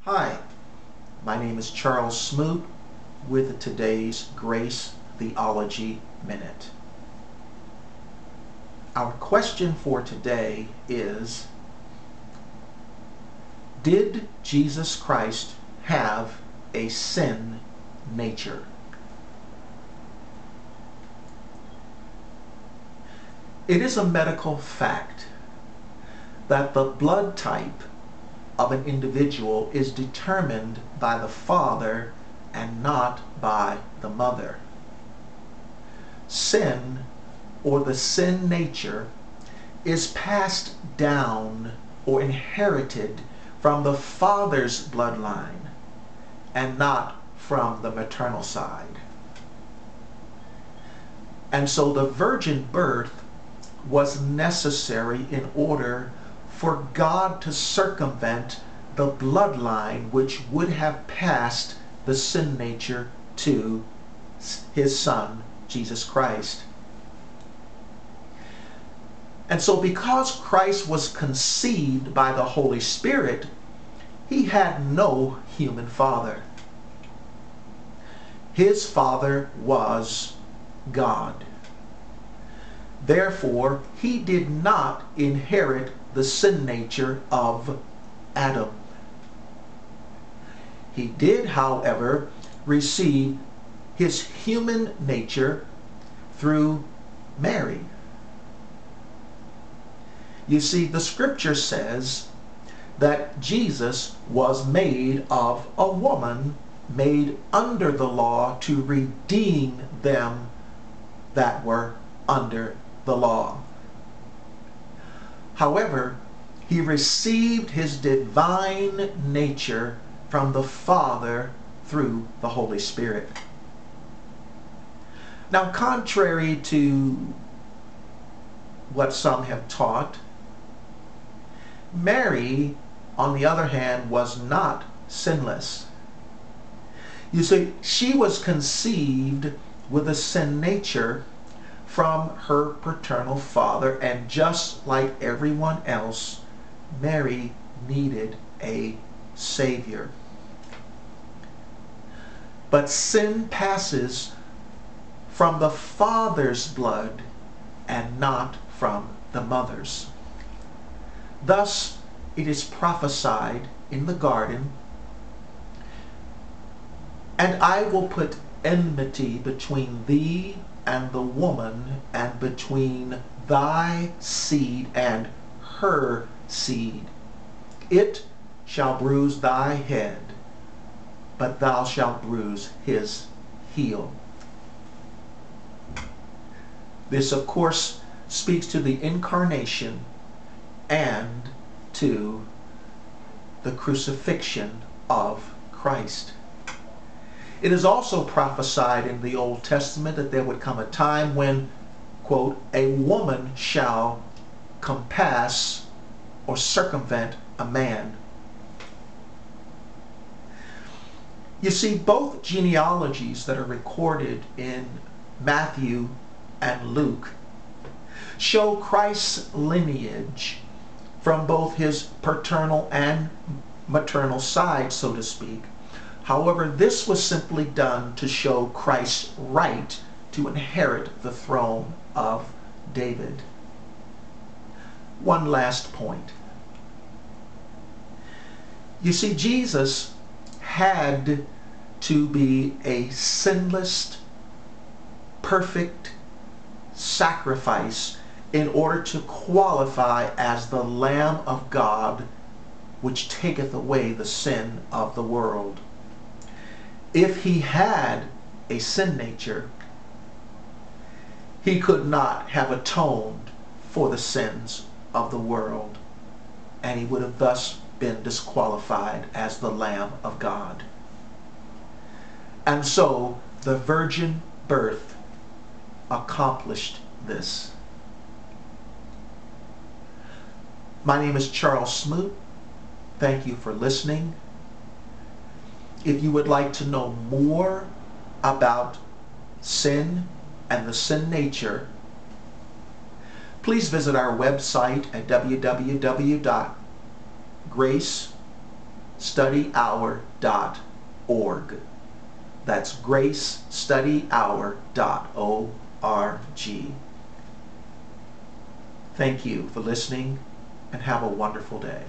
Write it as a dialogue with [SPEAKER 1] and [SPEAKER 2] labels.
[SPEAKER 1] Hi, my name is Charles Smoot with today's Grace Theology Minute. Our question for today is, did Jesus Christ have a sin nature? It is a medical fact that the blood type of an individual is determined by the father and not by the mother. Sin, or the sin nature, is passed down or inherited from the father's bloodline and not from the maternal side. And so the virgin birth was necessary in order for God to circumvent the bloodline which would have passed the sin nature to his Son, Jesus Christ. And so because Christ was conceived by the Holy Spirit, he had no human father. His father was God. Therefore, he did not inherit the sin nature of Adam. He did, however, receive his human nature through Mary. You see, the scripture says that Jesus was made of a woman, made under the law to redeem them that were under the law. However, he received his divine nature from the Father through the Holy Spirit. Now, contrary to what some have taught, Mary, on the other hand, was not sinless. You see, she was conceived with a sin nature from her paternal father, and just like everyone else, Mary needed a Savior. But sin passes from the father's blood and not from the mother's. Thus, it is prophesied in the garden, "And I will put enmity between thee and the woman, and between thy seed and her seed. It shall bruise thy head, but thou shalt bruise his heel." This, of course, speaks to the incarnation and to the crucifixion of Christ. It is also prophesied in the Old Testament that there would come a time when, quote, "a woman shall compass or circumvent a man." You see, both genealogies that are recorded in Matthew and Luke show Christ's lineage from both his paternal and maternal side, so to speak. However, this was simply done to show Christ's right to inherit the throne of David. One last point. You see, Jesus had to be a sinless, perfect sacrifice in order to qualify as the Lamb of God, which taketh away the sin of the world. If he had a sin nature, he could not have atoned for the sins of the world, and he would have thus been disqualified as the Lamb of God. And so the virgin birth accomplished this. My name is Charles Smoot. Thank you for listening. If you would like to know more about sin and the sin nature, please visit our website at www.grace gracestudyhour.org. That's gracestudyhour.org. Thank you for listening, and have a wonderful day.